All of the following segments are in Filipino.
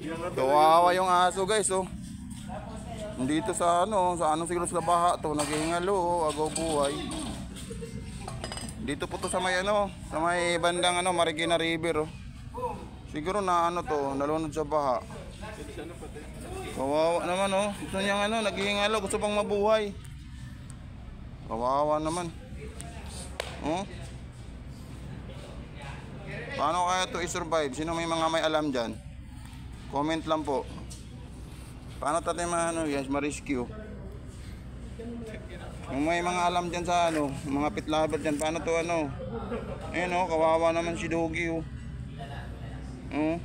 Kawawa yung aso guys, oh. Dito sa siguro sa baha to, naghihingalo, oh, agaw buhay. Dito po to sa may sa may bandang Marikina River, oh. Siguro na to, nalunod sa baha. Kawawa naman, oh. Gusto niyang naghihingalo, gusto pang mabuhay. Kawawa naman. Oh. Paano kaya to i-survive? Sino may alam dyan? Comment lang po. Paano tayo guys, ma-rescue? Kung may mga alam dyan sa mga pet lover dyan, paano to Ayun, kawawa naman si Doggy, oh. Oh.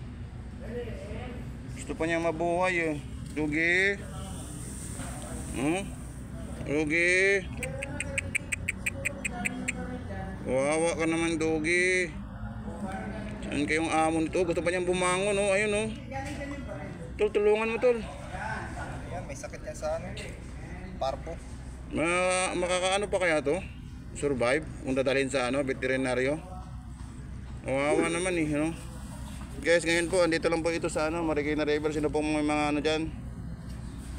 Gusto pa niya mabuhay, Doggy. Doggy. Kawawa ka naman, Doggy. Saan kayong amo nito? Gusto pa niyang bumangon, oh. Ayun, oh. Tol, tulungan mo, tol. Ayan, may sakit yan sa parpo. Makakaano pa kaya to? Survive? Kung dadalhin sa veterinaryo? Kawawa naman, Guys, ngayon po, andito lang po ito sa Marikina River. Sino po may mga dyan?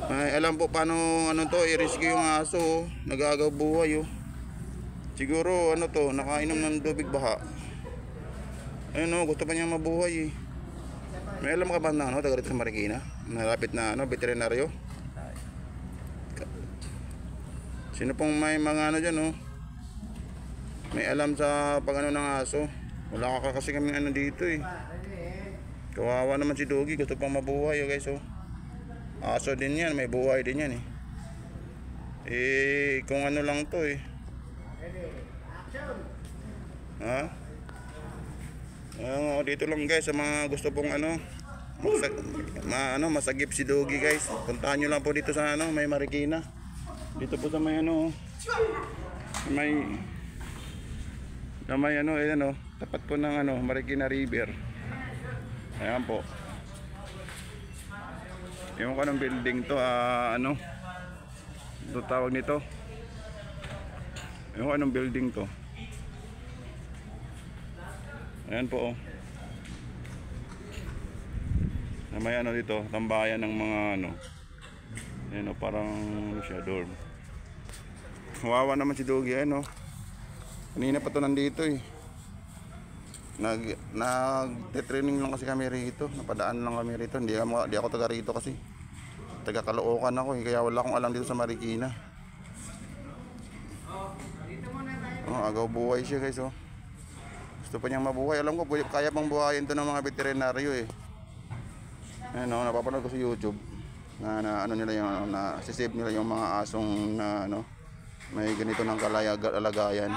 Ay, alam po paano to, i-rescue yung aso, oh. Nagagaw buhay, oh. Siguro to, nakainom ng tubig baha. Ayun, gusto pa niya mabuhay, eh. May alam ka ba na taga rito sa Marikina? Nalapit na veterinaryo? Sino pong may mga dyan, may alam sa pag ng aso? Wala ka kasi kami dito, eh. Kawawa naman si Doggy, gusto pang mabuhay, oh guys, oh. Aso din yan, may buhay din yan, eh. Kung lang to, eh. Ha? Dito lang guys sa mga gusto pong masagip si Doggy, guys. Puntahan nyo lang po dito sa may Marikina. Dito po sa may tapat po ng Marikina River. Ayan po. Yung kanong building to, ito tawag nito. Yung anong building to. Ayan po, oh. May dito, tambayan ng mga ayan, parang siya dorm. Kawawa naman si Doggy, ayan, kanina pa to nandito, eh. Nag-training lang kasi kami rito. Napadaan lang kami rito. Hindi ako taga rito kasi. Taga Caloocan ako, eh. Kaya wala akong alam dito sa Marikina. Agaw buhay siya, guys, oh. Gusto pa niyang mabuhay. Alam ko, kaya pang buhayin to ng mga veterinaryo, eh. Ayan, napapanood ko sa YouTube na nila yung sisave nila yung mga asong may ganito ng kalagayan.